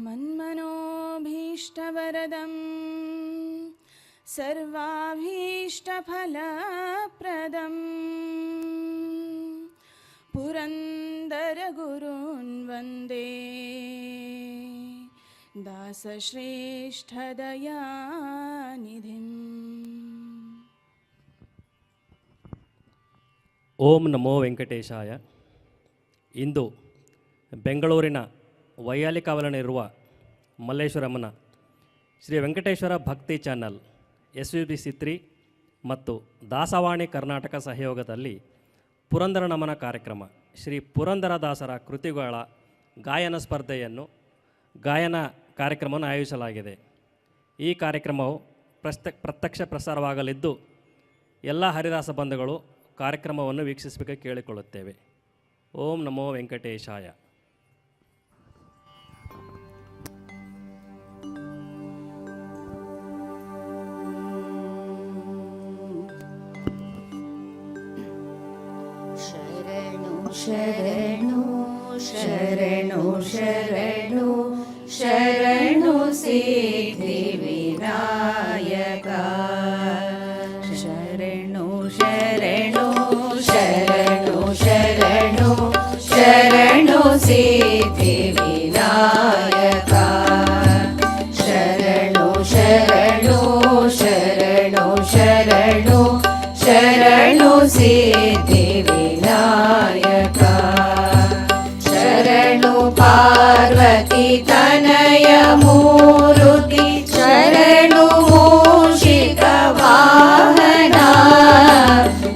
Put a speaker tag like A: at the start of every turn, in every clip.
A: मन्मनोभीष्टवरदं सर्वाभीष्टफलप्रदं पुरन्दरगुरुन् वन्दे दासश्रेष्ठदयानिधिम्.
B: ಓಂ ನಮೋ ವೆಂಕಟೇಶಾಯ. ಇಂದು ಬೆಂಗಳೂರಿನ ವೈಯಾಲಿ ಕಾವಲಲ್ಲಿರುವ ಮಲ್ಲೇಶ್ವರಮ್ಮನ ಶ್ರೀ ವೆಂಕಟೇಶ್ವರ ಭಕ್ತಿ ಚಾನಲ್ SVBC3 ಮತ್ತು ದಾಸವಾಣಿ ಕರ್ನಾಟಕ ಸಹಯೋಗದಲ್ಲಿ ಪುರಂದರ ನಮನ ಕಾರ್ಯಕ್ರಮ ಶ್ರೀ ಪುರಂದರದಾಸರ ಕೃತಿಗಳ ಗಾಯನ ಸ್ಪರ್ಧೆಯನ್ನು ಗಾಯನ ಕಾರ್ಯಕ್ರಮವನ್ನು ಆಯೋಜಿಸಲಾಗಿದೆ. ಈ ಕಾರ್ಯಕ್ರಮವು ಪ್ರತ್ಯಕ್ಷ ಪ್ರಸಾರವಾಗಲಿದ್ದು ಎಲ್ಲ ಹರಿದಾಸ ಬಂಧುಗಳು ಕಾರ್ಯಕ್ರಮವನ್ನು ವೀಕ್ಷಿಸಬೇಕಾಗಿ ಕೇಳಿಕೊಳ್ಳುತ್ತೇವೆ. ಓಂ ನಮೋ ವೆಂಕಟೇಶಾಯ.
C: ಶರಣು ಶರಣು ಶರಣು ಶರಣು ಸಿದ್ಧಿ ವಿನಾಯಕ. ಶರಣು ಶರಣು ಶರಣು ಶರಣು ಶರಣು ಸಿದ್ಧಿ ವಿನಾಯಕ. ಶರಣು ಶರಣು ಶರಣು ಶರಣು ಶರಣು ಸಿದ್ಧಿ ವಿನಾಯಕ. ಶರಣು ಪಾರ್ವತಿ ತನಯ ಮೂರುತಿ ಶರಣು ಮೂಷಿಕ ವಾಹನ.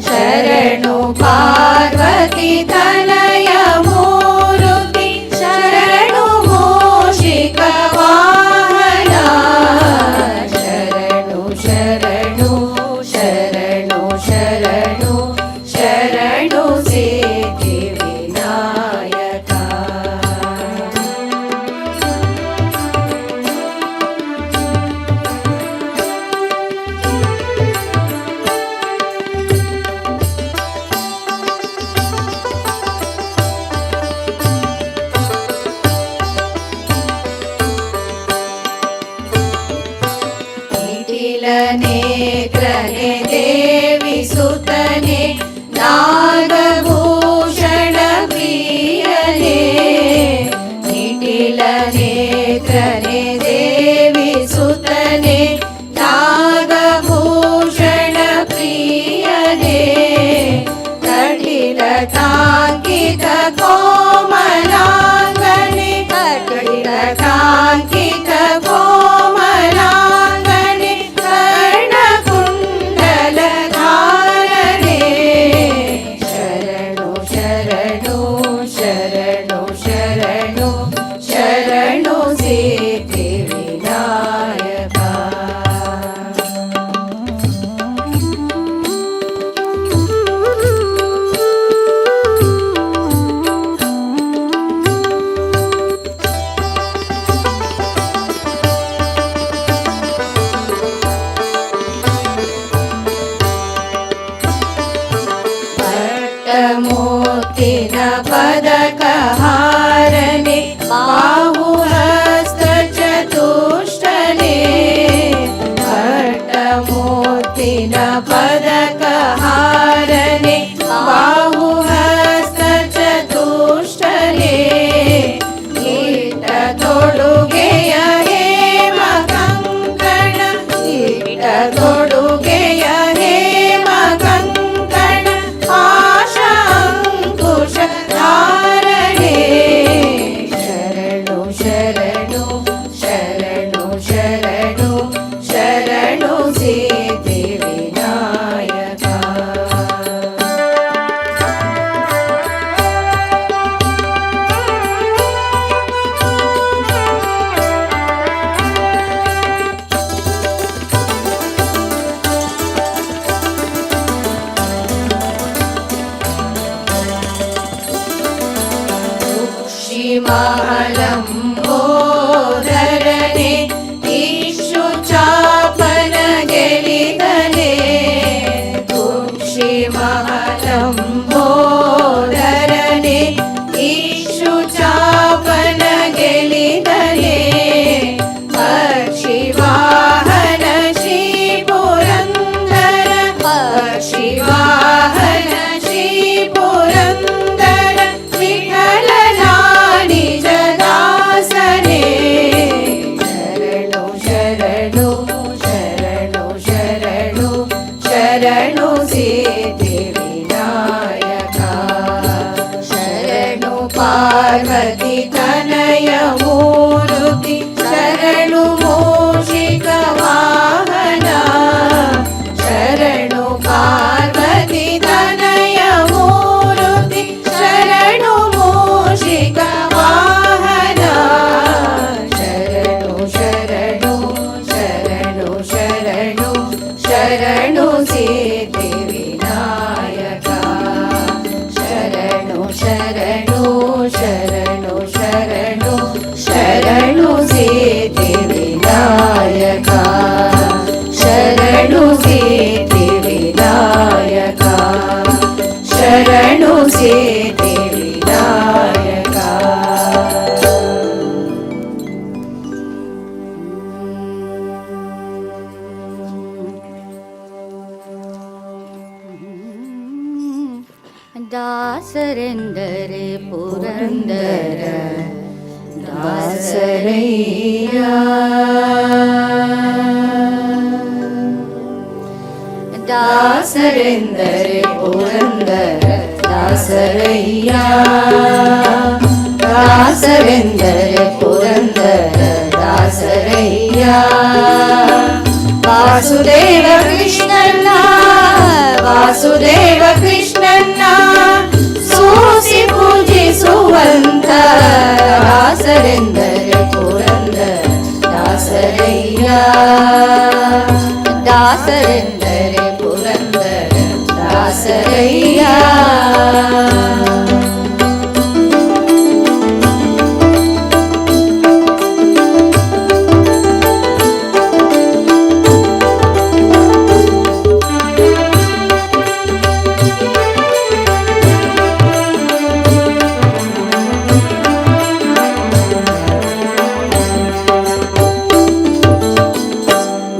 C: ಶರಣು ಪಾರ್ವತಿ ತನಯ ಮೂರುತಿ ಶರಣು ಮೂಷಿಕ ವಾಹನ. ಶರಣು ಶರಣು ಶರಣು ಶರಣು ಶರಣು ಸಿದ್ಧಿ ವಿನಾಯಕ. ನೇತ್ರನೆ ದೇವಿ ಸುತನೆ ನಾಗಭೂಷಣ ಪ್ರಿಯನೆ. ನಿಟಿಲ ನೇತ್ರನೆ ದೇವಿ ಸುತನೆ ನಾಗಭೂಷಣ ಪ್ರಿಯನೆ. ಕಟಿಲ ಕಾಂಕಿತ ಕೋಮಲಾಂಗನೆ ಕಟಿಲ ಕಾಂಕಿತ ಕೋಮಲಾಂಗನೆ ಕರ್ಣಕುಂಡಲ ಧಾರಣೆ. ಶರಣು ಶರಣು ಶರಣು ಶರಣು ಶರಣು ಸಿದ್ಧಿ ವಿನಾಯಕ. ಪಟ್ಟಮೋತಿನ ಪದಕ ಹಾರನೆ ಬಾಹುಹಸ್ತ ಚತುಷ್ಟನೆ. ಪಟ್ಟಮೋತಿನ ಪದಕ ಹಾರನೆ ಬಾಹುಹಸ್ತ ಚತುಷ್ಟನೆ. ಇಟ್ಟ ತೊಡುಗೆಯ ಹೇಮ ಕಂಕಣ ಇಟ್ಟ ತೊಡುಗೆಯ ಹೇಮ ಕಂಕಣ ಆಶಾಂಕುಶ ಧಾರಣೆ. ಶರಣು ಶರಣು ಶರಣು ಶರಣು ಶರಣು ಸಿದ್ಧಿ ವಿನಾಯಕ. ಮಹಲಂಬೋಧರನೆ ಇಕ್ಷು ಚಾಪನ ಗೆಲಿದನೆ. ಕುಕ್ಷಿ ಮಹಲಂಬೋಧರನೆ ಇಕ್ಷು ಚಾಪನ ಗೆಲಿದನೆ. ಪುರಂದರ ದಾಸರಯ್ಯ. ದಾಸರೆಂದರೆ ಪುರಂದರ ದಾಸರಯ್ಯ. ದಾಸರೆಂದರೆ ಪುರಂದರ ದಾಸರಯ್ಯ. ವಾಸುದೇವ ಕೃಷ್ಣನ್ನ ವಾಸುದೇವ ಕೃಷ್ಣನ್ನ ಸೂಸಿ ಪೂಜಿಸುವಂತ ದಾಸರೆಂದರೆ ಪುರಂದರ ದಾಸರಯ್ಯ. ದಾಸರೆಂದರೆ ಪುರಂದರ ದಾಸರಯ್ಯ.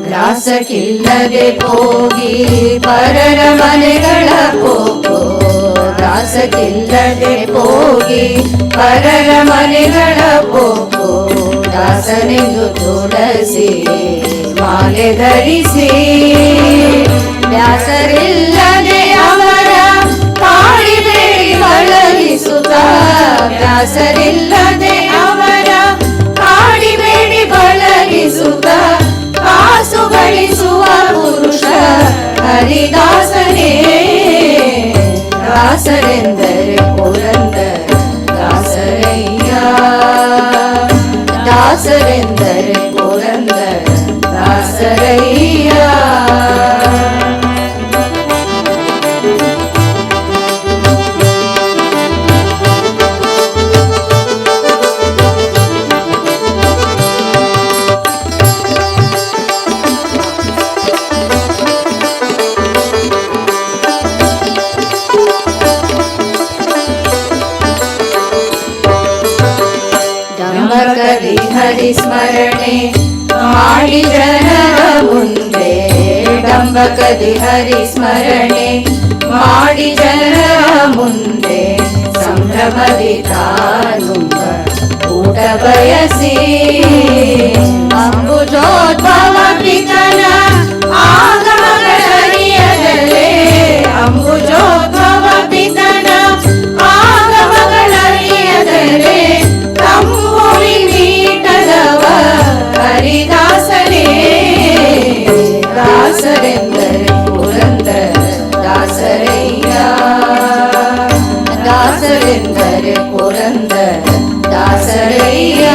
C: ಗ್ರಾಸಕ್ಕಿಲ್ಲದೆ ಹೋಗಿ ಪರರ ಮನೆಗಳ ಪೋಪೋ. ಗ್ರಾಸಕ್ಕಿಲ್ಲದೆ ಹೋಗಿ ಪರರ ಮನೆಗಳ ಪೋಪೋ. ದಾಸನೆಂದು ತುಳಸಿ ಮಾಲೆ ಧರಿಸಿ ವ್ಯಾಸರಿಲ್ಲದೆ ಅವರ ಕಾಡಿಬೇಡಿ ಬಳಲಿಸುತ್ತ. ವ್ಯಾಸರಿಲ್ಲದೆ ಅವರ ಕಾಡಿಬೇಡಿ ಬಳಲಿಸುತ್ತ. ಕಾಸು ಗಳಿಸುವ ಪುರುಷ ಹರಿದಾಸನೇ. ದಾಸರೆಂದರೆ ಪುರಂದರ ದಾಸರಯ್ಯ. ದಾಸರೆಂದರೆ ಪುರಂದರ ದಾಸರಯ್ಯ. ಡಂಬಕದಿ ಹರಿಸ್ಮರಣೆ ಮಾಡಿ ಜನರ ಮುಂದೆ. ಡಂಬಕದಿ ಹರಿಸ್ಮರಣೆ ಮಾಡಿ ಜನರ ಮುಂದೆ. ಸಂಭ್ರಮದಿ ತಾನುಂಬ ಊಟ ಬಯಸಿ ಅಂಬುಜೋದ್ಭವ ಪಿತನ ಆಗಮಗಳರಿಯದಲೇ. ಅಂಬುಜೋದ್ಭವ ಪಿತನ ಆಗಮಗಳರಿಯದಲೇ. ತಂಬುರಿ ಮೀಟದವ ಹರಿದಾಸನೇ. ದಾಸರೆಂದರೆ ಪುರಂದರ ದಾಸರಯ್ಯ. ದಾಸರೆಂದರೆ ಪುರಂದರ ದಾಸರಯ್ಯ.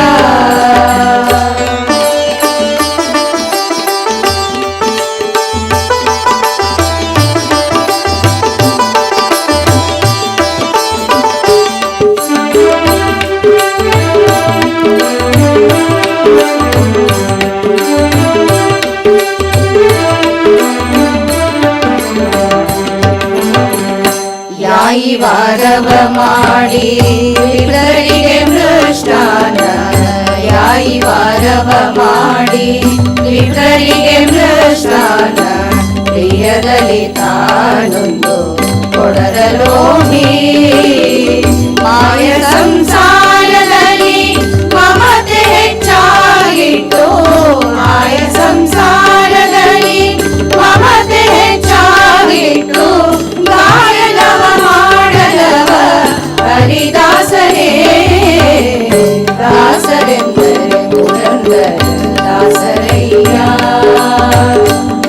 C: ಯಾಯಿ ವಾರವ ಮಾಡಿ ವಿಪ್ರರಿಗೆ ಮೃಷ್ಟಾನ. ಯಾಯಿ ವಾರವ ಮಾಡಿ ವಿಪ್ರರಿಗೆ ಮೃಷ್ಟಾನ. ಪ್ರಿಯದಲ್ಲಿ ತಾನೊಂದು ಕೊಡರಲೋಣಿ. ಮಾಯ ಸಂಸಾರದಲ್ಲಿ ಮಮತೆ ಹೆಚ್ಚಾಗಿಟ್ಟು. ಮಾಯ ಸಂಸಾರದಲ್ಲಿ ಮಮತೆ ಹೆಚ್ಚಾಗಿಟ್ಟು. ಗಾಯನವ ಮಾಡಲವ ಹರಿದಾಸನೇ. ದಾಸರೆಂದರೆ ಪುರಂದರ ದಾಸರಯ್ಯ.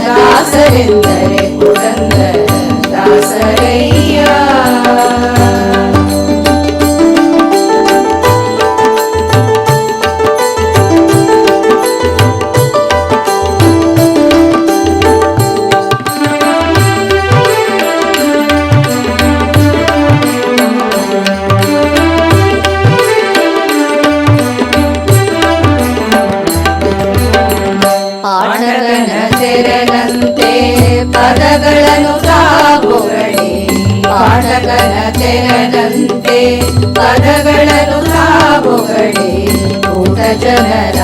C: ದಾಸರೆಂದರೆ ಪುರಂದರ ದಾಸರಯ್ಯ. ಪಾಠಕನ ತೆರನಂತೆ ಪದಗಳನ್ನು ತಾಪೊಗಳಿ. ಪಾಠಕನ ತೆರನಂತೆ ಪದಗಳನ್ನು ತಾಪೊಗಳಿ. ಊಟ ಜನರ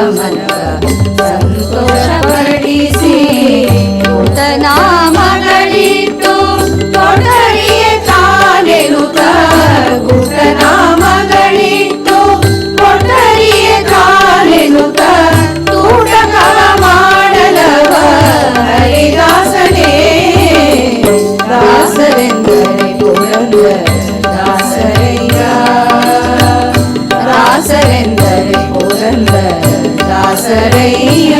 C: ಮನವ ಸಂತೋಷಪಡಿಸಿ. ಊಟ ನಾಮಗಳಿಟ್ಟು ತೊಡರಿಯ ತಾನೆನುತ. ಊಟ ನಾಮಗಳ ದಾಸರೆಂದರೆ ಪುರಂದರ ದಾಸರಯ್ಯ.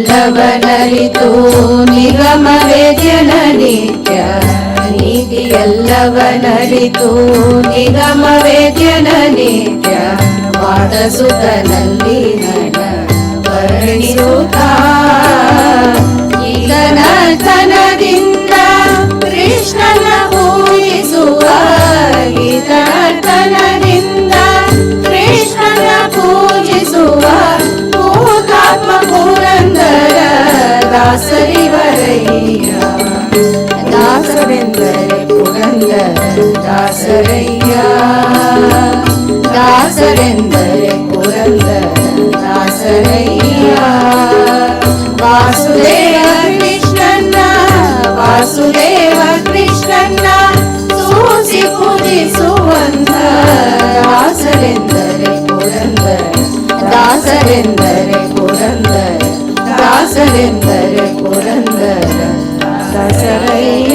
C: ನೀತಿಯೆಲ್ಲವನರಿತು ನಿಗಮವೇ ಜನನಿತ್ಯ. ನೀತಿಯೆಲ್ಲವನರಿತು ನಿಗಮವೇ ಜನನಿತ್ಯ. ವಾದಸುತನಲ್ಲಿ ನನ ವರ್ಣಿಸುತ್ತ ಗೀತನರ್ತನದಿಂದ ಕೃಷ್ಣನ ಪೂಜಿಸುವ. ಗೀತನರ್ತನದಿಂದ ಕೃಷ್ಣನ ಪೂಜಿಸುವ ಭೂತಾತ್ಮ ಪುರಂದರ ದಾಸರಿವರಯ್ಯ. ದಾಸರೆಂದರೆ ಪುರಂದರ ದಾಸರಯ್ಯ. ದಾಸರೆಂದರೆ ಪುರಂದರ ದಾಸರಯ್ಯ. ವಾಸುದೇವ ಕೃಷ್ಣನ್ನ ವಾಸುದೇವ ಕೃಷ್ಣನ್ನ ಸೂಸಿ ಪೂಜಿಸುವಂತ ದಾಸರೆಂದರೆ ಪುರಂದರ ದಾಸರೆಂದರೆ ಪುರಂದರ ದಾಸರೆಂದರೆ ಪುರಂದರ ದಾಸರಯ್ಯ.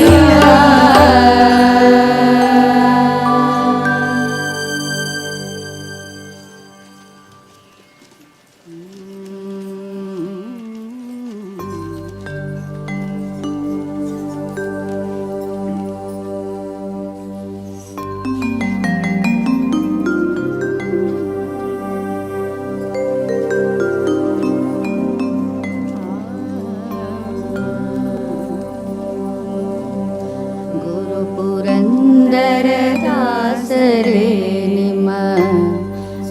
C: ದಾಸರೇ ನಿಮ್ಮ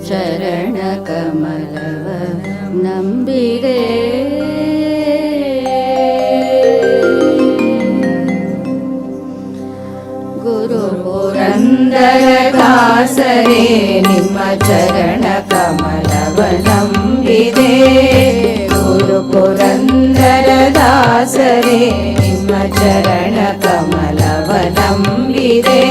C: ಚರಣ ಕಮಲವ ನಂಬಿದೆ. ಗುರು ಪುರಂದರ ದಾಸರೇ ನಿಮ್ಮ ಚರಣ ಕಮಲವ ನಂಬಿದೆ. ಗುರು ಪುರಂದರ ದಾಸರೇ ನಿಮ್ಮ ಚರಣ ಕಮಲವ ನಂಬಿದೆ.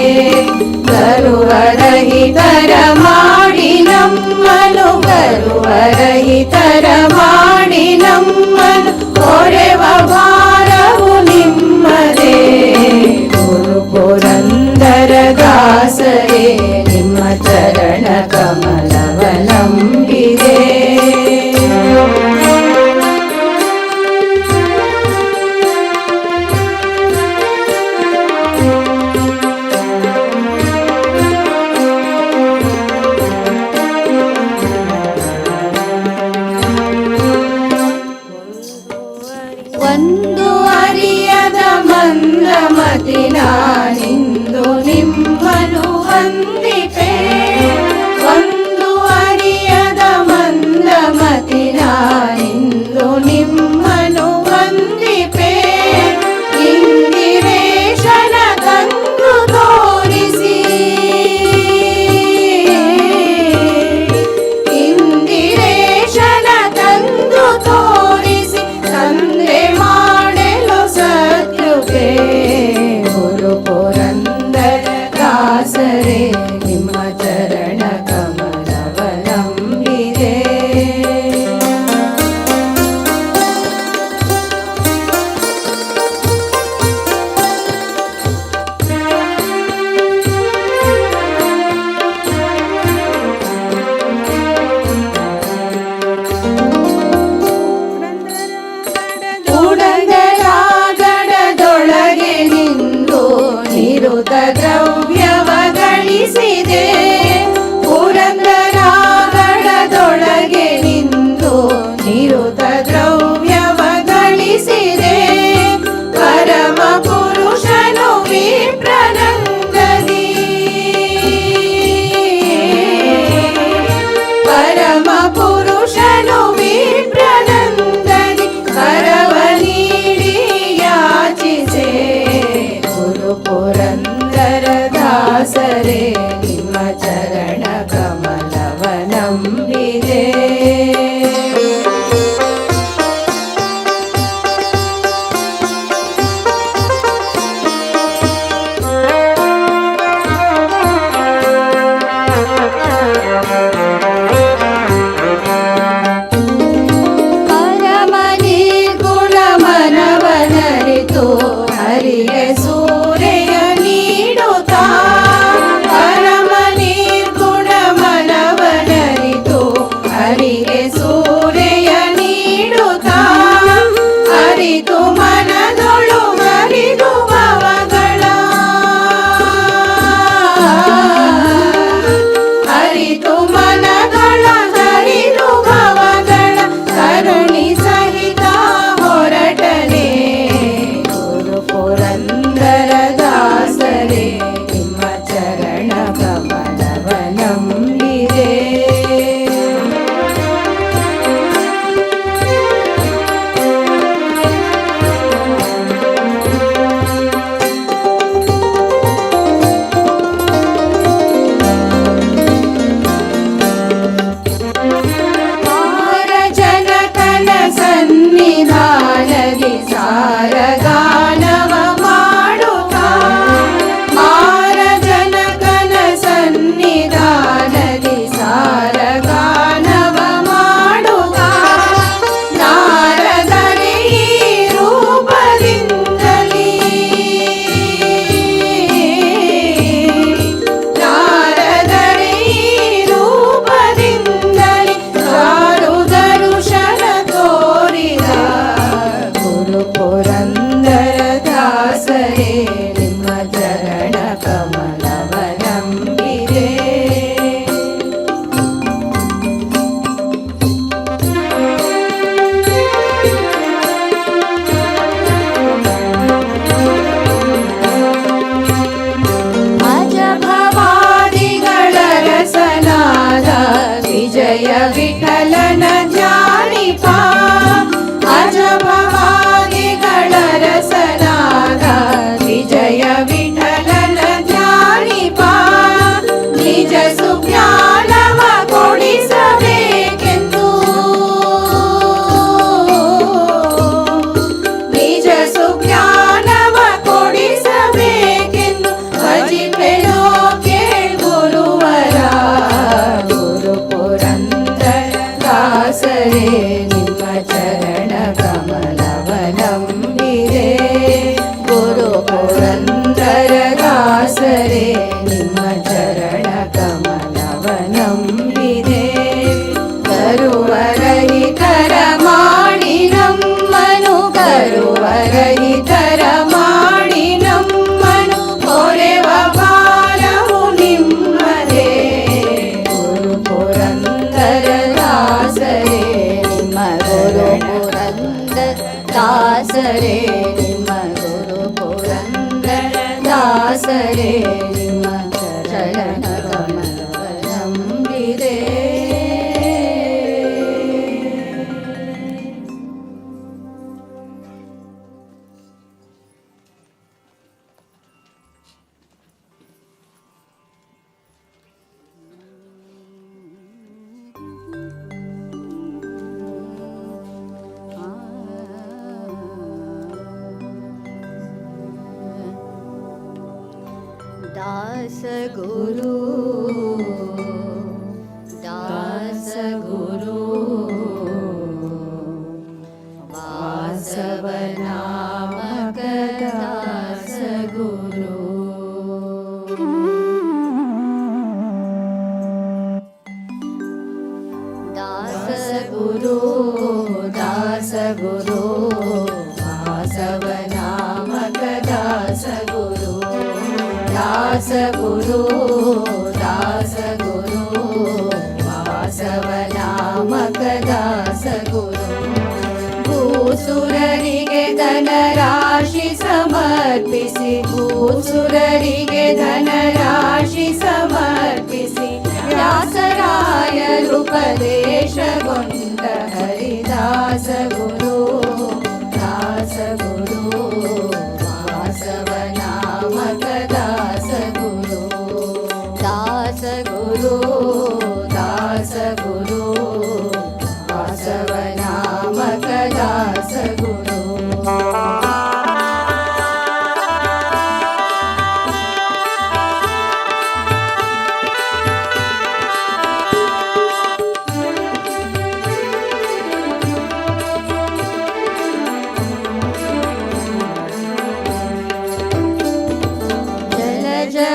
C: ಗರುವರಹಿತರ ಮಾಡಿ ನಮ್ಮನು ಗರುವರಹಿತರ ಮಾಡಿ ನಮ್ಮನು ಹೊರೆವ ಭಾರವು ನಿಮ್ಮದೇ. ಗುರು ಪುರಂದರ ದಾಸರೇ ನಿಮ್ಮ ಚರಣ ಕಮಲವ ನಂಬಿದೆ. ಒಂದು ಗಾನವ ಮಾಡುತ್ತಾ ಮಾರ ಜನಕನ ಸನ್ನಿಧಾನದಿ ಸಾರ ಗಾನವ ಮಾಡುತ್ತಾ ನಾರದರೇ ಈ ರೂಪದಿಂದಲೇ ನಾರದರೇ ಈ ರೂಪದಿಂದಲೇ ಸಾರು ದರುಶನ ತೋರಿದ ಗುರು ಪುರಂದರ ದಾಸರೇ ನಿಮ್ಮ ಚರಣ ಕಮಲವ ನಂಬಿದೆ. ಅಜಭವಾದಿಗಳ ರಸನಾದ ವಿಜಯ ವಿಠಲನ ಜಾಣಿಪ ಅಜಭವಾದಿಗಳ ರಸನಾದ ವಿಜಯ ವಿಠಲನ ಜಾಣಿಪ ನಿಜ ಸುಜ್ಞಾನವ ಕೊಡಿಸಬೇಕೆಂದು ನಿಜ ಸುಜ್ಞಾನವ ಕೊಡಿಸಬೇಕೆಂದು ಭಜಿಪೆಳೋ ಕೇಳ್ಗುರುವರ ಗುರು ಪುರಂದರ ದಾಸರೇ ನಿಮ್ಮ ಚರಣ ಕಮಲವ ನಂಬಿದೆ. ಗುರು ಪುರಂದರ ದಾಸರೇ ನಿಮ್ಮ ಚರಣ ಕಮಲವ ನಂಬಿದೆ. ಕರುವರಹಿತರ ಮಾಡಿ ನಮ್ಮನು ಕರುವರಹಿತರ ಮಾಡಿ ನಮ್ಮನು ಹೊರೆವ ಭಾರವು ನಿಮ್ಮದೇ. ಗುರು ಪುರಂದರ ದಾಸರೇ ನಿಮ್ಮ ಗುರು ಪುರಂದರ ದಾಸರೇ ನಿಮ್ಮ ಗುರು ಪುರಂದರ ದಾಸರೇ ನಿಮ್ಮ ಚರಣ ಕಮಲವ ನಂಬಿದೆ. दास गुरु दास गुरु वासव नामक दास गुरु दास गुरु दास गुरु वासव नामक दास गुरु दास गुरु दास गुरु वासव नामक दास गुरु ಭೂಸುರರಿಗೆ ಧನರಾಶಿ ಸಮರ್ಪಿಸಿ ಭೂಸುರರಿಗೆ ಧನರಾಶಿ ಸಮರ್ಪಿಸಿ ವ್ಯಾಸರಾಯರು ಉಪದೇಶಗೊಂಡ ಹರಿದಾಸ ಗುರು ದಾಸ ಗುರು ವಾಸವ ನಾಮಕ ದಾಸ ಗುರು ದಾಸ ಗುರು ದಾಸ ಗುರು ವಾಸವ ನಾಮಕ ದಾಸ ಗುರು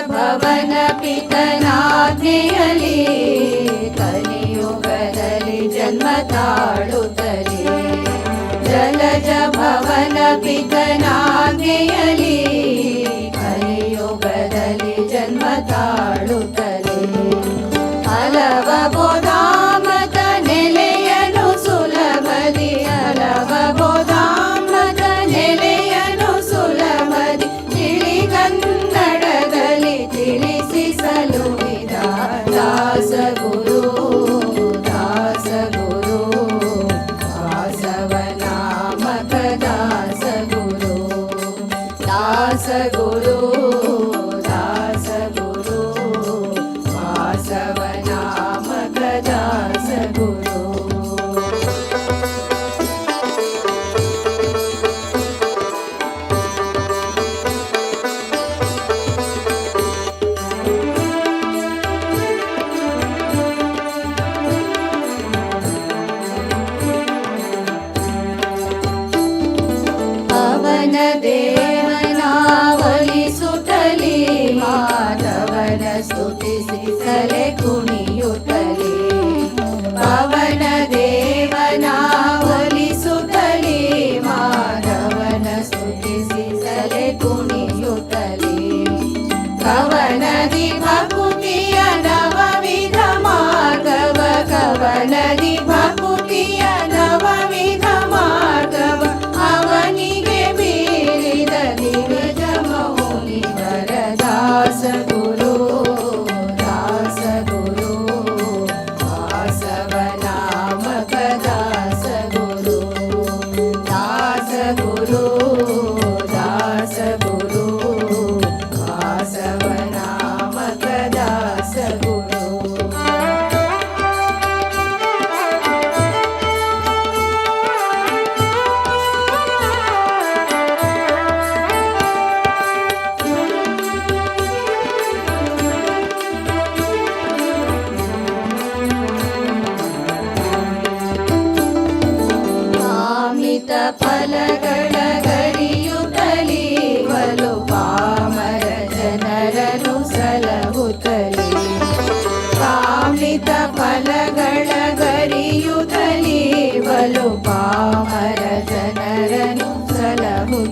C: ಭವನ ಪಿತನಾಜ್ಞೆಯಲಿ ಕಲಿಯುಗದಲ್ಲಿ ಜನ್ಮ ತಾಳುತ್ತಲೇ ಜಲಜ ಭವನ ಪಿತನಾಜ್ಞೆಯಲಿ ಕಲಿಯುಗದಲ್ಲಿ ಜನ್ಮ ತಾಳುತ್ತಲೇ ಹಲವ ಬೋಧಾಮತ ನೆಲೆಯನು ಸುಲಭದಿ ಹಲವ ಬೋಧಾಮತ ನೆಲೆಯನು ಸುಲಭದಿ ತಿಳಿಗನ್ನಡದಲ್ಲಿ ತಿಳಿಸಿ ಸಲುಹಿದ ದಾಸ ಗುರು ದಾಸ ಗುರು ವಾಸವ ನಾಮಕ ದಾಸ ಗುರು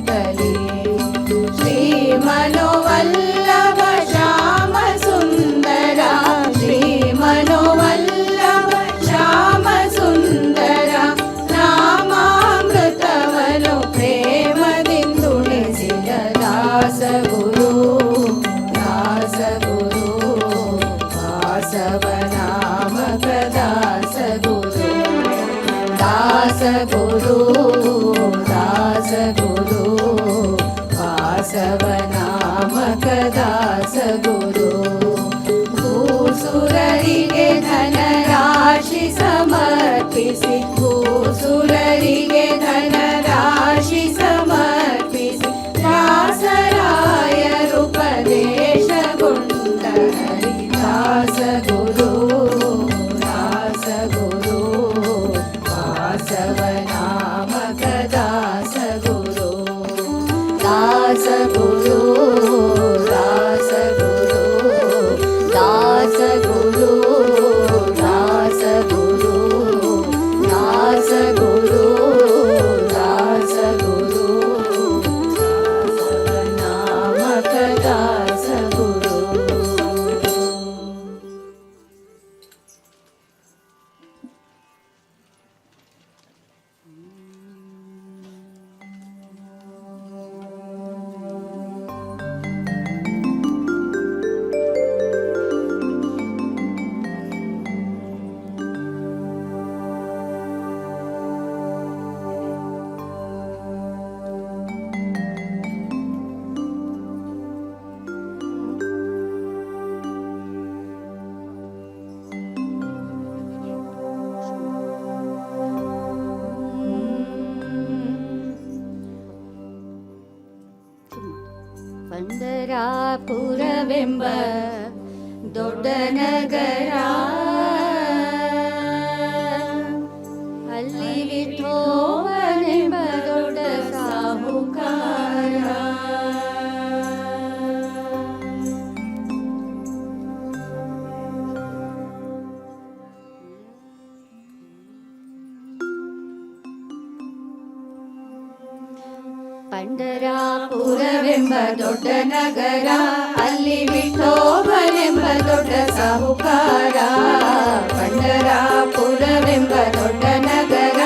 C: ಕುಂತಲಿ ಶ್ರೀ ಮನೋವಲ್ಲಭ ಶ್ಯಾಮ ಸುಂದರ ಶ್ರೀ ಮನೋವಲ್ಲಭ ಶ್ಯಾಮ ಸುಂದರ ನಾಮಾಮೃತವನು ಪ್ರೇಮದಿಂದುಣಿಸಿದ ದಾಸಗುರು ದಾಸಗುರು ವಾಸವನಾಮಕ ದಾಸಗುರು ದಾಸಗುರು ದಾಸಗುರು ವಾಸವನಾಮಕ ದಾಸಗುರು ಭೂಸುರರಿಗೆ ಧನರಾಶಿ ಸಮರ್ಪಿಸಿ ಭೂಸುರರಿಗೆ ಧನರಾಶಿ ಸಮರ್ಪಿಸಿ ದಾಸರಾಯರು ಉಪದೇಶಗೊಂಡ ದಾಸಗುರು ದಾಸಗುರು ವಾಸವನಾಮಕ ದಾಸಗುರು ದಾಸಗುರು ದಾಸಗುರು ದಾಸಗುರು ದಾಸಗುರು ದಾಸಗುರು ದಾಸಗುರು ವಾಸವನಾಮಕ ದಾಸಗುರು. ಪಂಡರಾಪುರವೆಂಬ ದೊಡ್ಡ ನಗರ ಅಲ್ಲಿ ವಿಠೋಬನೆಂಬ ದೊಡ್ಡ ಸಾಹುಕಾರ ಪಂಡರಾಪುರವೆಂಬ ದೊಡ್ಡ ನಗರ ಅಲ್ಲಿ ವಿಠೋಬನೆಂಬ ದೊಡ್ಡ ಸಾಹುಕಾರ ಪಂಡರಾಪುರವೆಂಬ ದೊಡ್ಡ ನಗರ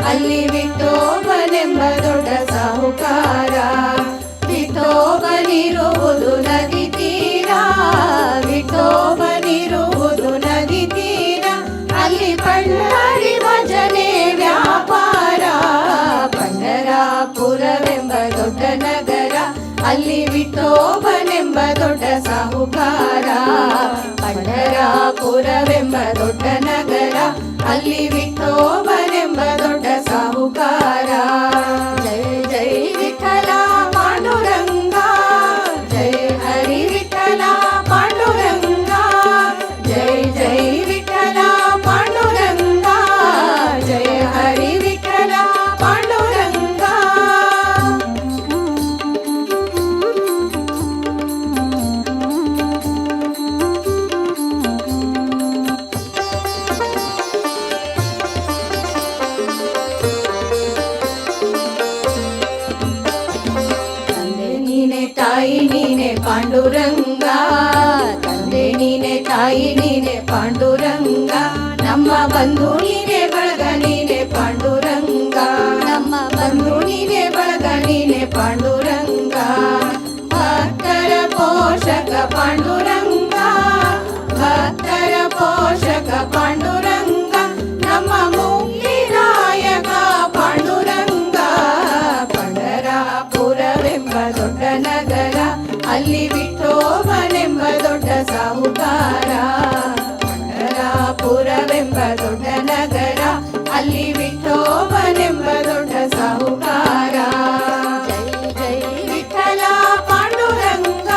C: ಅಲ್ಲಿ ವಿಠೋಬನೆಂಬ ದೊಡ್ಡ ಸಾಹುಕಾರ ವಿಠೋಬನಿರುವುದು ನದಿ ತೀರ ವಿಠೋಬನಿರುವುದು ನದಿ ತೀರ ಅಲ್ಲಿ ಪಂಡರಿ ಭಜನೆ ವ್ಯಾಪಾರ ಪಂಡರಾಪುರವೆಂಬ ದೊಡ್ಡ ನಗರ ಅಲ್ಲಿ ವಿಠೋಬನೆಂಬ ದೊಡ್ಡ ಸಾಹುಕಾರ ಪಂಡರಾಪುರವೆಂಬ ದೊಡ್ಡ ನಗರ ಅಲ್ಲಿ ವಿಠೋಬನೆಂಬ ದೊಡ್ಡ ಸಾಹುಕಾರ ಜಯ ಜಯ ವಿಠಲ ಪಾಂಡುರಂಗ ಜಯ ಹರಿ ವಿಠಲ ಪಾಂಡುರಂಗ ಜಯ ಜಯ ವಿಠಲ ಪಾಂಡುರಂಗ ಜಯ ಹರಿ ವಿಠಲ ಪಾಂಡುರಂಗ. ತಂದೆ ನೀನೆ ತಾಯಿ ನೀನೆ ಪಾಂಡುರಂಗ ತಂದೆ ನೀನೆ ತಾಯಿ ನೀನೆ ಪಾಂಡುರಂಗ ನಮ್ಮ ಬಂಧು ನೀನೆ ಬಳಗ ನೀನೆ ಪಾಂಡುರಂಗ ನಮ್ಮ ಬಂಧು ನೀನೆ ಬಳಗ ನೀನೆ ಪಾಂಡುರಂಗ ಭಕ್ತರ ಪೋಷಕ ಪಾಂಡುರಂಗ ಭಕ್ತರ ಪೋಷಕ ಪಾಂಡುರಂಗ ನಮ್ಮ ಮುಕ್ತಿ ನಾಯಕ ಪಾಂಡುರಂಗ ಪಂಡರಾಪುರವೆಂಬ ದೊಡ್ಡ ನಗರ ಅಲ್ಲಿ ವಿಠೋಬನೆಂಬ ದೊಡ್ಡ ಸಾಹುಕಾರ ಪಂಡರಾಪುರವೆಂಬ ದೊಡ್ಡ ನಗರ ಅಲ್ಲಿ ವಿಠೋಬನೆಂಬ ದೊಡ್ಡ ಸಾಹುಕಾರ ಜೈ ಜೈ ವಿಠಲ ಪಾಂಡುರಂಗ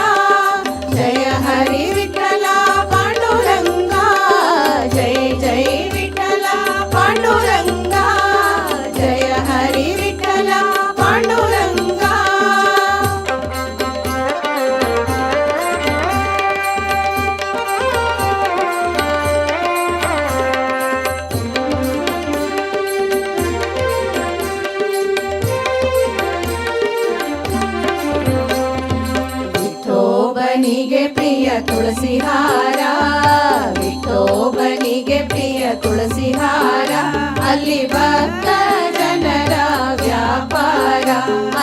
C: ಜಯ ಹರಿ ವಿಠಲ ಪಾಂಡುರಂಗ ಜೈ ಜೈ ವಿಠಲ ಪಾಂಡುರಂಗ ಜಯ ಹರಿ ವಿಠಲ ಪಾಂಡುರಂಗ. ವಿಠೋಬನಿಗೆ ಪ್ರಿಯ ತುಳಸಿ ಹಾರ, ವಿಠೋಬನಿಗೆ ಪ್ರಿಯ ತುಳಸಿ ಹಾರ. ಅಲ್ಲಿ ಭಕ್ತ ಜನರ ವ್ಯಾಪಾರ,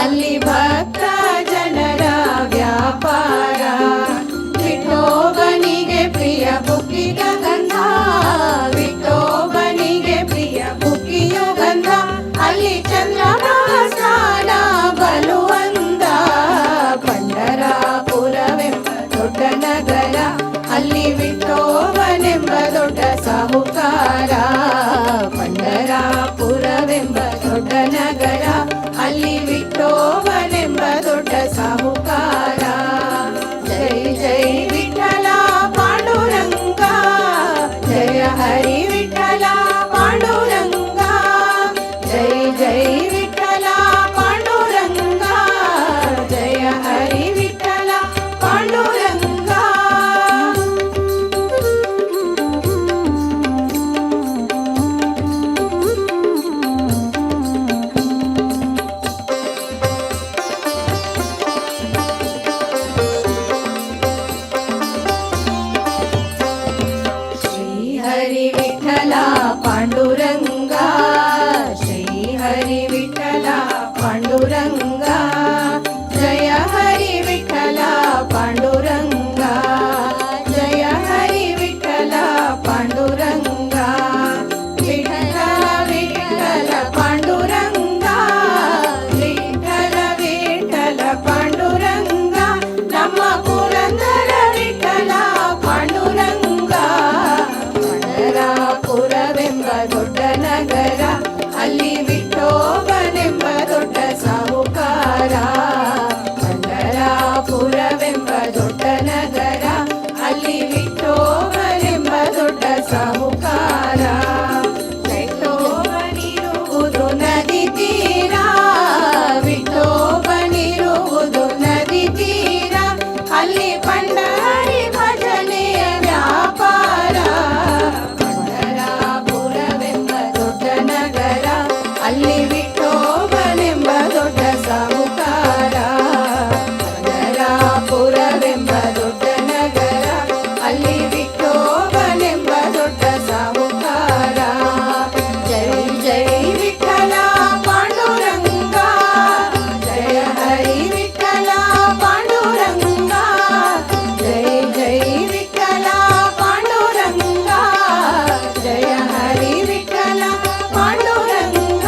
C: ಅಲ್ಲಿ ಭಕ್ತ ಜನರ ವ್ಯಾಪಾರ. ವಿಠೋಬನಿಗೆ ಪ್ರಿಯ ಬುಕ್ಕಿಯ ಗಂಧ, ವಿಠೋಬನಿಗೆ ಪ್ರಿಯ ಬುಕ್ಕಿಯ ಗಂಧ. ಅಲ್ಲಿ ಚಂದ್ರಪ್ರಭ ಸ್ನಾನ ಬಲುವಂದ, ಪಂಡರಾಪುರವೆಂಬ ದೊಡ್ಡ ನಗರ. ಅಲ್ಲಿ ವಿಠೋಬನೆಂಬ ದೊಡ್ಡ ಸಾಹುಕಾರ, ಪಂಡರಾಪುರವೆಂಬ ದೊಡ್ಡ ನಗರ. ಅಲ್ಲಿ ವಿಠೋಬನೆಂಬ ದೊಡ್ಡ ಸಾಹುಕಾರ. ಜೈ ಜೈ ವಿಠಲ ಪಾಂಡುರಂಗ, ಜಯ ಹರಿ ವಿಠಲ ಪಾಂಡುರಂಗ. ಜೈ ಜೈ ವಿಠಲ ಪಾಂಡುರಂಗ, ಜಯ ಹರಿ ವಿಠಲ ಪಾಂಡುರಂಗ. ಹರಿ ವಿಠಲ ಪಾಂಡುರಂಗ, ಶ್ರೀ ಹರಿ ವಿಠಲ ಪಾಂಡುರಂಗ. ಜಯ ಹರಿ ವಿಠಲ ಪಾಂಡುರಂಗ, ಜಯ ಹರಿ ವಿಠಲ ಪಾಂಡುರಂಗ. ವಿಠಲ ವಿಠಲ ಪಾಂಡುರಂಗ, ವಿಠಲ ವಿಠಲ ಪಾಂಡುರಂಗ. ನಮ್ಮ ಪುರಂದರ ವಿಠಲ ಪಾಂಡುರಂಗ. ಪಂಡರಾಪುರವೆಂಬ ದೊಡ್ಡ ನಗರ, ಅಲ್ಲಿ ವಿಠೋಬನೆಂಬ ದೊಡ್ಡ ಸಾಹುಕಾರ. ಪಂಡರಾಪುರವೆಂಬ ದೊಡ್ಡ ನಗರ, ಅಲ್ಲಿ ವಿಠೋಬನೆಂಬ ದೊಡ್ಡ ಸಾಹುಕಾರ. ವಿಠೋಬನಿರುವುದು ನದಿ ತೀರ, ವಿಠೋಬನಿರುವುದು ನದಿ ತೀರ. ಅಲ್ಲಿ ಪಂಡರಿ ಭಜನೆಯ ವ್ಯಾಪಾರ. ಪಂಡರಾಪುರವೆಂಬ ದೊಡ್ಡ ನಗರ, ಅಲ್ಲಿ ವಿಠೋಬನೆಂಬ ದೊಡ್ಡ ಸಾಹುಕಾರ. ಪಂಡರಾಪುರವೆಂಬ ದೊಡ್ಡ ನಗರ, ಅಲ್ಲಿ ವಿಠೋಬನೆಂಬ ದೊಡ್ಡ ಸಾಹುಕಾರ. ಜೈ ಜೈ ವಿಠಲ ಪಾಂಡುರಂಗ, ಜಯ ಹರಿ ವಿಠಲ ಪಾಂಡುರಂಗ. ಜೈ ಜೈ ವಿಠಲ ಪಾಂಡುರಂಗ, ಜಯ ಹರಿ ವಿಠಲ ಪಾಂಡುರಂಗ.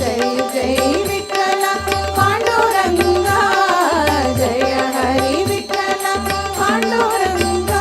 C: ಜೈ ಜೈ ವಿಠಲ ಪಾಂಡುರಂಗ, ಜಯ ಹರಿ ವಿಠಲ ಪಾಂಡುರಂಗ.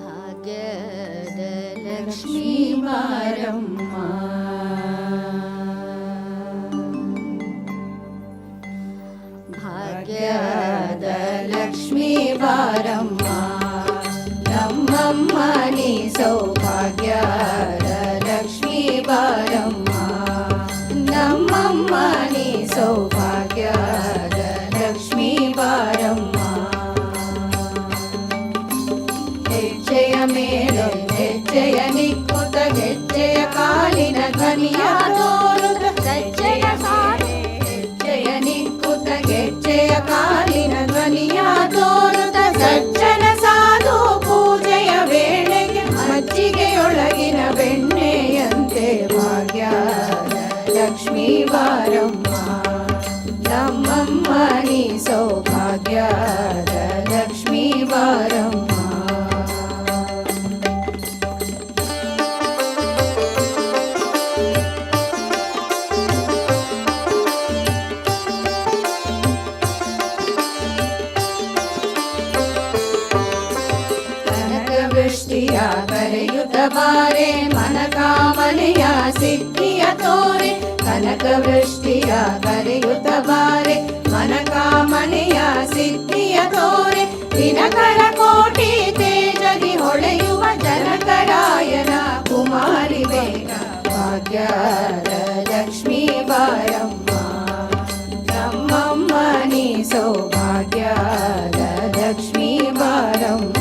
C: ಭಾಗ್ಯದ ಲಕ್ಷ್ಮೀ ಬಾರಮ್ಮ, ಭಾಗ್ಯದ ಲಕ್ಷ್ಮೀ ಬಾರಮ್ಮ. ನಮ್ಮಮ್ಮ ನೀ ಸೌಭಾಗ್ಯದ ಲಕ್ಷ್ಮೀ ಬಾರಮ್ಮ, ನಮ್ಮಮ್ಮ ನೀ ಸೌಭಾಗ್ಯದ ಲಕ್ಷ್ಮೀ ಬಾರಮ್ಮ. ಹೆಜ್ಜೆಯ ಮೇಲೆ ಹೆಜ್ಜೆಯ ನಿಕ್ಕುತ್ತ, ಗೆಜ್ಜೆಯ ಕಾಲಿನ ಧ್ವನಿಯ ತೋರುತ್ತ, ಹೆಜ್ಜೆಯ ಹೆಜ್ಜೆಯ ನಿಕ್ಕುತ್ತ, ಗೆಜ್ಜೆಯ ಕಾಲಿನ ಧ್ವನಿಯ ತೋರುತ್ತ. ಸಜ್ಜನ ಸಾಧು ಪೂಜೆಯ ವೇಳೆಗೆ ಮಜ್ಜಿಗೆಯೊಳಗಿನ ಬೆಣ್ಣೆಯಂತೆ ಭಾಗ್ಯದ ಲಕ್ಷ್ಮೀ ಬಾರಮ್ಮ. ನಮ್ಮಮ್ಮ ನೀ ಸೌಭಾಗ್ಯದ ಲಕ್ಷ್ಮೀ ಬಾರಮ್ಮ. ವೃಷ್ಟಿಯ ಕರೆಯುತ್ತ ಬಾರೆ, ಮನಕಾಮನೆಯ ಸಿದ್ಧಿಯ ತೋರೆ. ಕನಕ ವೃಷ್ಟಿಯ ಕರೆಯುತ್ತ ಬಾರೆ, ಮನಕಾಮನೆಯ ಸಿದ್ಧಿಯ ತೋರೆ. ಸೌಭಾಗ್ಯದ ಲಕ್ಷ್ಮೀ ಬಾರಮ್ಮ.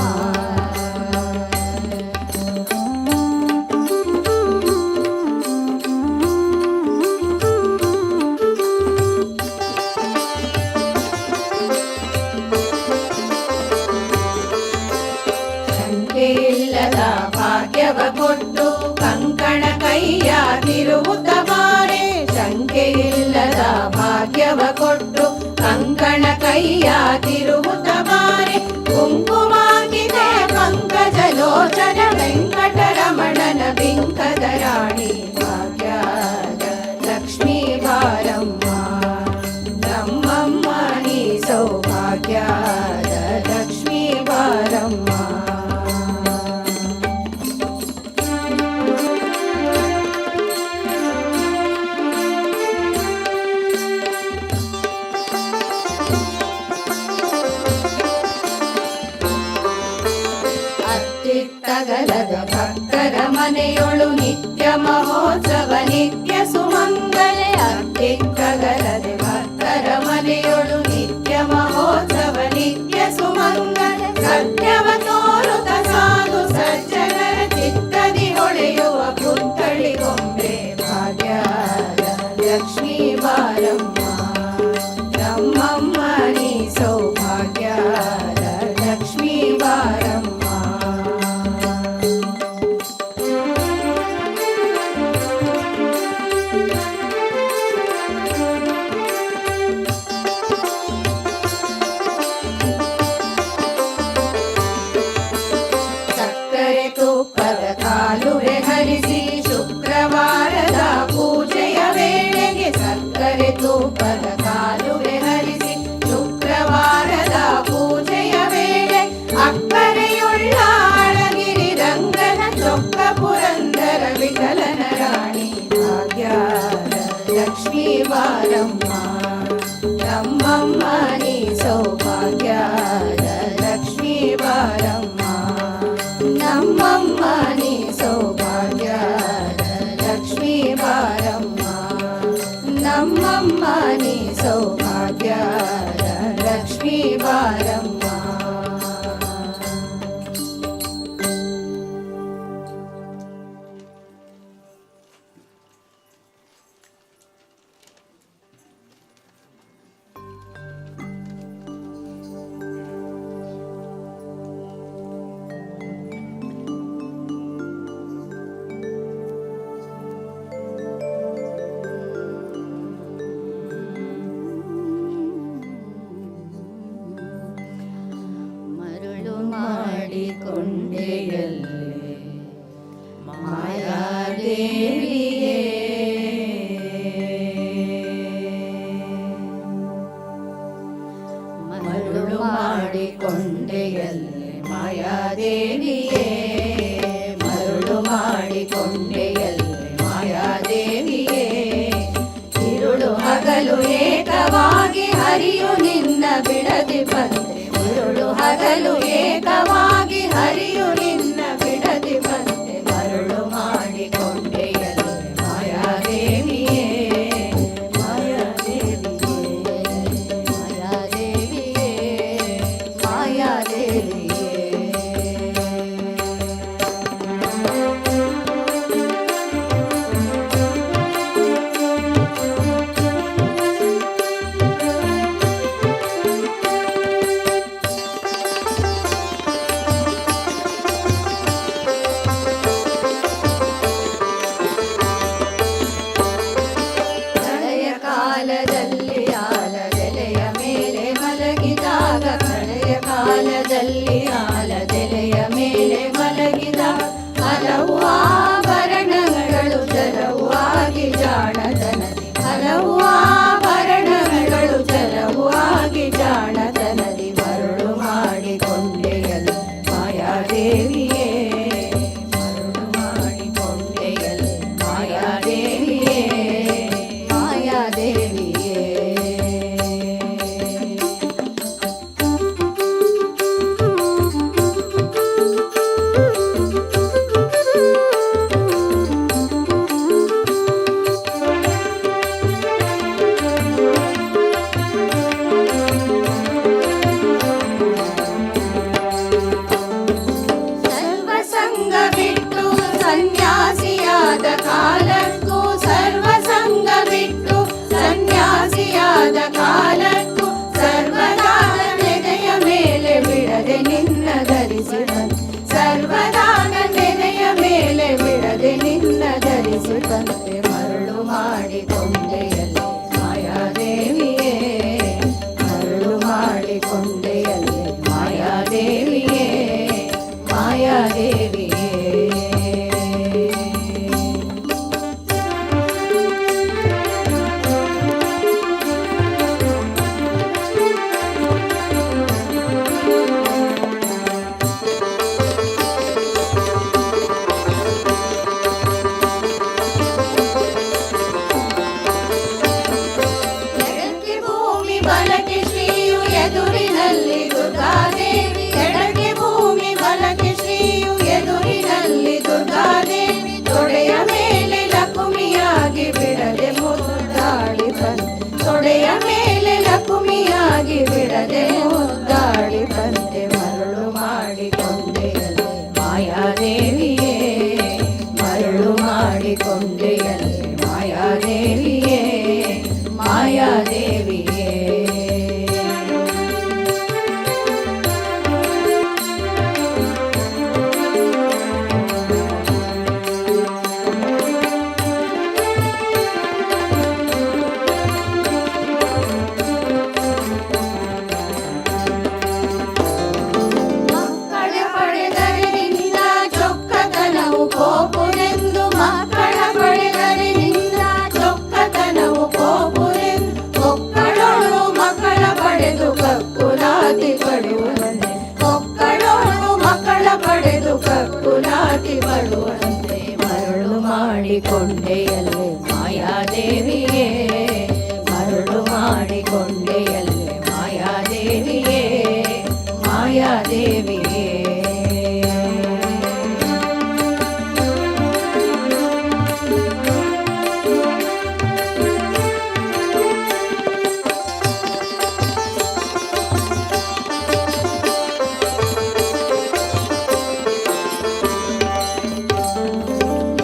C: ಇಲ್ಲದ ಭಾಗ್ಯವ ಕೊಟ್ಟು ಕಂಕಣ ಕೈಯ ತಿರುವುತ್ತ ಬಾರೆ. ಶಂಕೆ ಇಲ್ಲದ ಭಾಗ್ಯವ ಕೊಟ್ಟು ಕಂಕಣ ಕೈಯ ತಿರುವುತ್ತ ಬಾರೆ. ಕುಂಕುಮಾಕಿದೆ ಪಂಕಜ ಲೋಚನ ವೆಂಕಟರಮಣನ ಬಿಂಕದ ರಾಣಿ ಭಾಗ್ಯದ ಲಕ್ಷ್ಮೀ ಬಾರಮ್ಮ. ನಮ್ಮಮ್ಮ ನೀ ಸೌಭಾಗ್ಯದ ಲಕ್ಷ್ಮೀ ಬಾರಮ್ಮ. ಅತ್ತಿತ್ತಗಲದ ಭಕ್ತರ ಮನೆಯೊಳು ನಿತ್ಯ ಮಹೋತ್ಸವ ನಿತ್ಯ ಸುಮಂಗಲೆ. ಅತ್ತಿತ್ತಗಲದ ಭಕ್ತರ ಮನೆಯೊಳು ನಿತ್ಯ ಮಹೋತ್ಸವ ನಿತ್ಯ ಸುಮಂಗಲೆ. ಸತ್ಯವ ತೋರುತ ಸಾಧು ಸಜ್ಜನರ ಚಿತ್ತದಿ ಹೊಳೆಯುವ ಪುತ್ಥಳಿ ಗೊಂಬೆ ಭಾಗ್ಯದ ಲಕ್ಷ್ಮೀ ಬಾರಮ್ಮ. ನಮ್ಮಮ್ಮ ನೀ ಸೌಭಾಗ್ಯದ ಲಕ್ಷ್ಮೀ ಬಾರಮ್ಮ. ಸಕ್ಕರೆ ತುಪ್ಪದ ಕಾಲುವೆ ಹರಿಸಿ ಶುಕ್ರವಾರದ ಪೂಜೆಯ ವೇಳೆಗೆ. ಸಕ್ಕರೆ ತುಪ್ಪದ ಕಾಲುವೆ ಹರಿಸಿ ಶುಕ್ರವಾರದ ಪೂಜೆಯ ವೇಳೆ. ಅಕ್ಕರೆಯುಳ್ಳ ಅಳಗಿರಿ ರಂಗನ ಚೊಕ್ಕ ಪುರಂದರ ವಿಠಲನ ರಾಣಿ ಭಾಗ್ಯದ ಲಕ್ಷ್ಮೀ ಬಾರಮ್ಮ. ನಮ್ಮಮ್ಮ ನೀ ಸೌಭಾಗ್ಯದ ಲಕ್ಷ್ಮೀ ಬಾರಮ್ಮ. ನಮ್ಮಮ್ಮ ನೀ ಸೌಭಾಗ್ಯದ ಲಕ್ಷ್ಮೀ ಬಾರಮ್ಮ. ನಮ್ಮಮ್ಮ ನೀ ಸೌಭಾಗ್ಯದ ಲಕ್ಷ್ಮೀ ಬಾರಮ್ಮ. ಮರುಳು ಮಾಡಿಕೊಂಡೆಯಲ್ಲೇ ಮಾಯಾದೇವಿಯೇ. ಮರುಳು ಮಾಡಿಕೊಂಡೆಯಲ್ಲೇ ಮಾಯಾದೇವಿಯೇ. ಮರುಳು ಮಾಡಿಕೊಂಡೆಯಲ್ಲೇ ಮಾಯಾದೇವಿಯೇ. ಇರುಳು ಹಗಲು ಏಕವಾಗಿ ಹರಿಯು ನಿನ್ನ ಬಿಡದೆ ಬಂದೆ. ಇರುಳು ಹಗಲು ಏಕವಾಗಿ ಹರಿಯು ನಿನ್ನ ಬಿಡದೆ ಬಂದೆ. ಮರುಳು ಮಾಡಿಕೊಂಡೆಯಲ್ಲೇ ಮಾಯಾದೇವಿಯೇ. ಮಾಯಾದೇವಿಯೇ ಮಾಯಾದೇವಿಯೇ ಮಾಯಾದೇವಿಯೇ. ಮಾಡಿಕೊಂಡೆಯಲ್ಲಿ ಮಾಯಾದೇವಿಯೇ ಮಾಯಾದೇವಿಯೇ. ಎಡಕ್ಕೆ ಭೂಮಿ ಬಲಕ್ಕೆ ಶ್ರೀಯು ಎದುರಿನಲ್ಲಿ ದುರ್ಗಾದೇವಿ, ಎಡಕ್ಕೆ ಭೂಮಿ ಬಲಕ್ಕೆ ಶ್ರೀಯು ಎದುರಿನಲ್ಲಿ ದುರ್ಗಾದೇವಿ, ತೊಡೆಯ ಮೇಲೆ ಲಕುಮಿಯಾಗಿ ಬಿಡದೆ ಮುದ್ದಾಡಿ ಬಂದೆ, ತೊಡೆಯ ಮೇಲೆ ಲಕುಮಿಯಾಗಿ ಬಿಡದೆ ಮುದ್ದಾಡಿ ಬಂದೆ, ಮರಳು ಮಾಡಿಕೊಂಡೆಯಲ್ಲಿ ಮಾಯಾದೇವಿಯೇ ಮರಳು ಮಾಡಿಕೊಂಡೆಯಲ್ಲಿ ಮಾಯಾದೇವಿಯೇ ಮಾಯಾದೇವಿಯೇ. ಮಕ್ಕಳ ಪಡೆದರೆ ನಿನ್ನ ಚೊಕ್ಕತನವು ಕೋಪುರೆಂದು, ಮಕ್ಕಳ ಪಡೆದರೆ ನಿನ್ನ ಚೊಕ್ಕತನವು ಕೋಪುರೆಂದು, ಒಕ್ಕಳೋಳು ಮಕ್ಕಳ ಪಡೆದು ಕಕ್ಕುಲಾತಿ ಪಡುವಂತೆ, ಒಕ್ಕಳೋಳು ಮಕ್ಕಳ ಪಡೆದು ಕಕ್ಕುಲಾತಿ ಪಡುವಂತೆ, ಮರಳು ಮಾಡಿಕೊಂಡೆಯಲ್ಲೇ ಮಾಯಾದೇವಿಯೇ ಮರಳು ಮಾಡಿಕೊಂಡೆಯಲ್ಲೇ ಮಾಯಾದೇವಿಯೇ ಮಾಯಾದೇವಿಯೇ.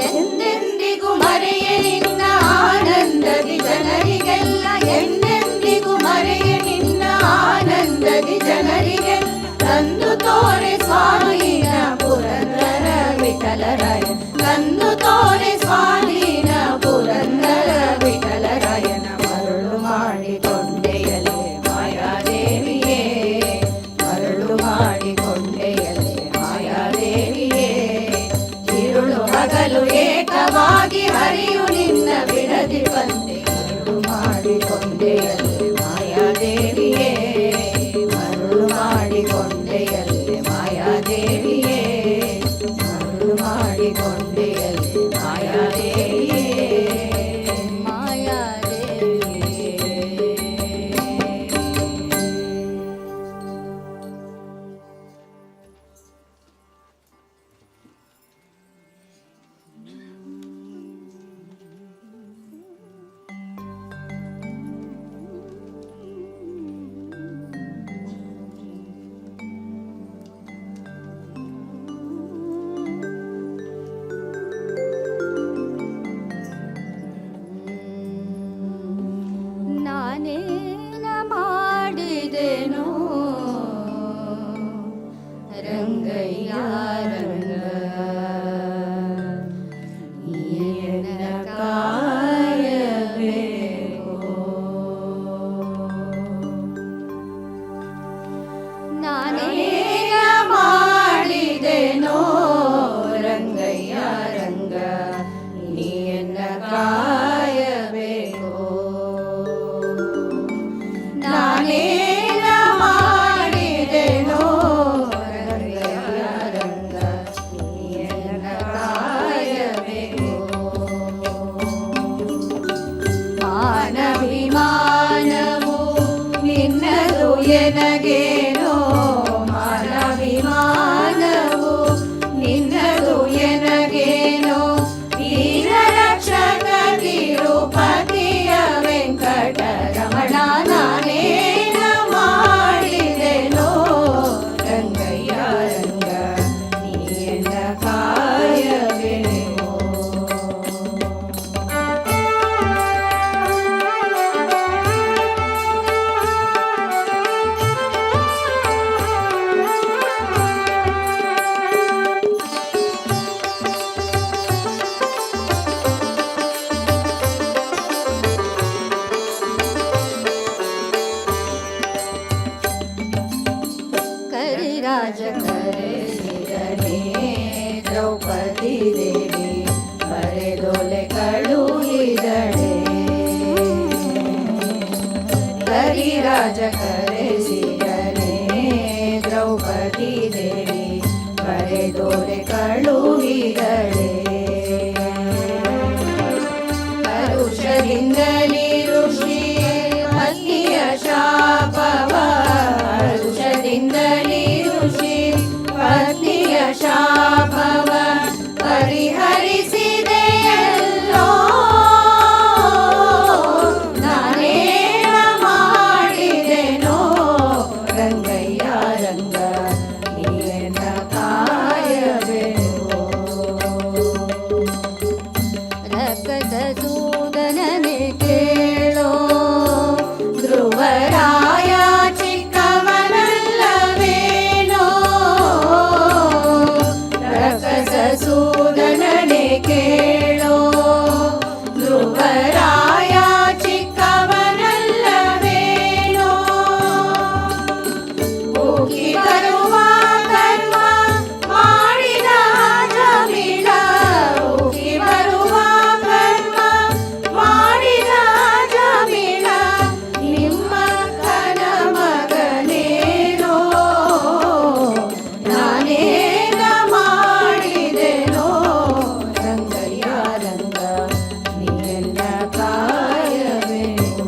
C: ಎಂದೆಂದಿಗೂ ಮರೆಯ ನಿನ್ನ ಆನಂದದಿ ಜನರಿಗೆಲ್ಲ, ಎಂದೆಂದಿಗೂ ಮರೆಯ ನಿನ್ನ ಆನಂದದಿ ಜನರಿಗೆಲ್ಲ, ತಂದು ತೋರೆ ಸ್ವಾಮಿನ ಪುರಂದರ ವಿಠಲರಾಯ, ತಂದು ತೋರೆ ಸ್ವಾಮಿನ ಪುರಂದರ ವಿಠಲರಾಯನ, ಮರಳು ಮಾಡಿಕೊಂಡೆಯಲ್ಲಿ ಮಾಯಾದೇವಿಯೇ ಮರಳು ಮಾಡಿಕೊಂಡೆಯಲ್ಲಿ ಮಾಯಾದೇವಿಯೇ. ഇരുಳು ಹಗಲು ಏಕವಾಗಿ ಹರಿಯು ನಿನ್ನ ಬಿಡದಿ ಬಂದೆ, ಮರಳು ಮಾಡಿಕೊಂಡೆಯಲ್ಲಿ ಮಾಯಾದೇವಿಯೇ ಮರಳು ಮಾಡಿಕೊಂಡೆಯಲ್ಲಿ ಮಾಯಾದೇವಿಯೇ ಮರಳು ಮಾಡಿಕೊಂಡೆಯಲ್ಲಿ ಮಾಯಾದೇವಿಯೇ ಮಾಯಾದೇವಿಯೇ. ನಾನೇನ ಮಾಡಿದೆನೋ ರಂಗಯ್ಯ ರಂಗ, ನೀನ ಕಾಯಬೇಕು, ನಾನೇನ ಮಾಡಿದೆನೋ ರಂಗಯ್ಯ ರಂಗ, ನೀನ ಕಾಯಬೇಕು, ನಾನೇನ ಮಾಡಿದೆನೋ ರಂಗಯ್ಯ ರಂಗ, ನೀನ ಕಾಯಬೇಕು. ಮಾನವಿಮಾನವು ನಿನ್ನದು ಎನಗೇನೋ, ಮಾನವಿಮಾನವು ನಿನ್ನದು ಎನಗೇನೋ, ವೀರ ರಕ್ಷಕ ತಿರುಪತಿಯ ವೆಂಕಟರಮಣ, ನಾನೇನ ಮಾಡಿದೆನೋ ರಂಗಯ್ಯ ರಂಗ, ನೀನ ಕಾಯಬೇಕು. ಕರಿರಾಜ ಕರೆಸಿದನೆ ದ್ರೌಪದಿ ದೇವಿ ಬರೆದೊಲೆ ಕಳುಹಿದಳೆ ಕರಿರಾಜ ಕರೆಸಿದನೆ ದ್ರೌಪದಿ ದೇವಿ ಬರೆದೊಲೆ ಕಳುಹಿದಳೆ ಹರುಷದಿಂದಲೇ ಋಷಿ ಪತ್ನಿಯ ಶಾಪವ ಹರುಷದಿಂದಲೇ ಋಷಿ ಪತ್ನಿಯ ಶಾಪವ ಪರಿಹರಿಸಿದೆಯಲ್ಲೋ ನಾನೇನ ಮಾಡಿದೆನೋ ರಂಗಯ್ಯ ರಂಗ ನೀನ ಕಾಯಬೇಕು ರಕ್ಕಸ ಸೂದನನೆ ಕೇಳೋ ಧ್ರುವರಾಯ ಚಿಕ್ಕವನಲ್ಲವೇನೋ ರಕ್ಕಸ ಸೂದನನೆ ಕೇಳೋ ಧ್ರುವರಾಯ ಚಿಕ್ಕವನಲ್ಲವೇನೋ ಹೋಗಿ ಬರುವ ಕರ್ಮ ಮಾಡಿದ ಜಮಿಳ ಹೋಗಿ ಬರುವ ಕರ್ಮ ಮಾಡಿದ ಜಮಿಳ ನಿಮ್ಮ ಕನ ಮಗನೇನೋ ನಾನೇನ ಮಾಡಿದೆನೋ ರಂಗಯ್ಯ ರಂಗ ನೀನೆಲ್ಲ ಕಾಯಬೇಕು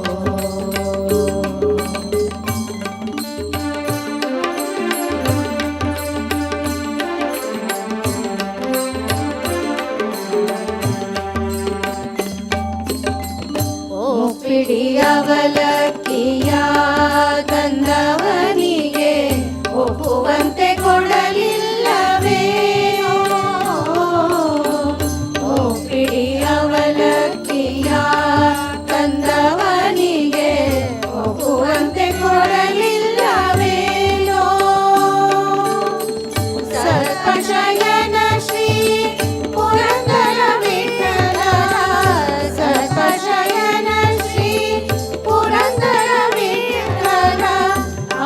C: ಒಪ್ಪಿಡಿ ಅವಲಕ್ಕಿಯ ತಂದವನಿಗೆ ಒಪ್ಪುವಂತೆ ಕೊಡಲಿಲ್ಲವೇನೋ ಒಪ್ಪಿಡಿ ಅವಲಕ್ಕಿಯ ತಂದವನಿಗೆ ಒಪ್ಪುವಂತೆ ಕೊಡಲಿಲ್ಲವೇನೋ ಸರ್ಪಶಯನ ಶ್ರೀ ಪುರಂದರ ವಿಠಲ ಸರ್ಪಶಯನ ಶ್ರೀ ಪುರಂದರ ವಿಠಲ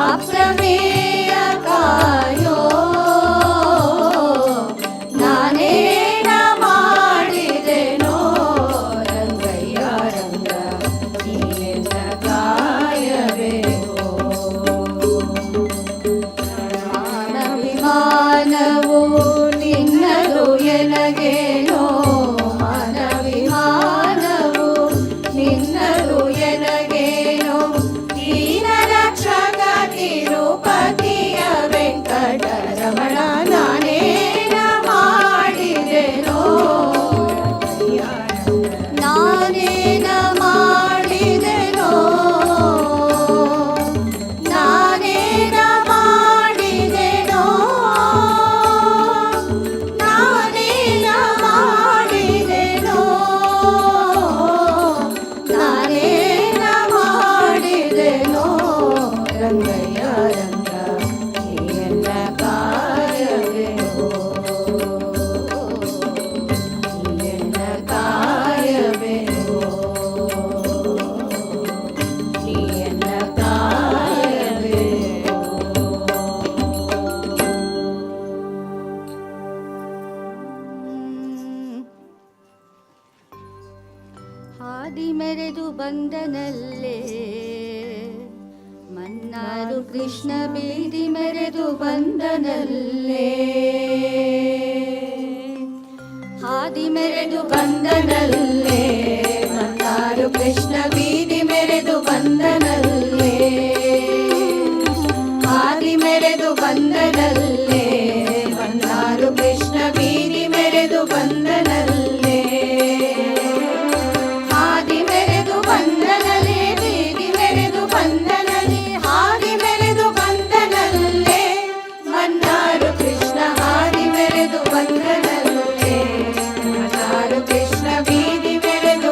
C: ಅಪ್ರಮೇಯ ಕಾಯೋ ನಾನೇನ ಮಾಡಿದೆನೋ ರಂಗಯ್ಯ ರಂಗ ನೀನೆಲ್ಲ ಕಾಯಬೇಕು ಮಾನವಿಮಾನವು ನಿನ್ನದು ಎನಗೇನೋ ಮಾನವಿಮಾನವು ನಿನ್ನದು ಎನಗೇನೋ ದೀನ ರಕ್ಷಕ ತಿರುಪತಿಯ ವೆಂಕಟರಮಣ ನಾನೇನ ಮಾಡಿದೆನೋ ನಾನೇನ ಮಾಡಿದೆನೋ ನಾನೇನ ಮಾಡಿದೆನೋ ನಾನೇನ ಮಾಡಿದೆನೋ ನಾನೇನ ಮಾಡಿದೆನೋ ರಂಗಯ್ಯ ರಂಗ ನೀನೆಲ್ಲ ಕಾಯಬೇಕು ನೀನೆಲ್ಲ ಕಾಯಬೇಕು ನೀನೆಲ್ಲ ಕಾಯಬೇಕು ಹಾದಿ ಮೆರೆದು ಬಂದನಲ್ಲೇ ಮನ್ನಾರು ಕೃಷ್ಣ ಬೀದಿ ಮೆರೆದು ಬಂದನಲ್ಲೇ ಹಾದಿ ಮೆರೆದು ಬಂದನಲ್ಲೇ ಮನ್ನಾರು ಕೃಷ್ಣ ಬೀದಿ ಮೆರೆದು ಬಂದನಲ್ಲೇ ಹಾದಿ ಮೆರೆದು ಬಂದನಲ್ಲೇ ಮನ್ನಾರು ಕೃಷ್ಣ ಬೀದಿ ಮೆರೆದು ಬಂದನಲ್ಲೇ ಹಾದಿ ಮೆರೆದು ಬಂದನಲ್ಲೇ ಬೀದಿ ಮೆರೆದು ಬಂದನಲ್ಲೇ ಹಾದಿ ಮೆರೆದು ಬಂದನಲ್ಲೇ ಮನ್ನಾರು ಕೃಷ್ಣ ಹಾದಿ ಮೆರೆದು ಬಂದನಲ್ಲೇ ಮನ್ನಾರು ಕೃಷ್ಣ ಬೀದಿ ಮೆರೆದು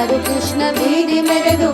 C: ಮನ್ನಾರು ಕೃಷ್ಣ ಬೀದಿ ಮೆರೆದು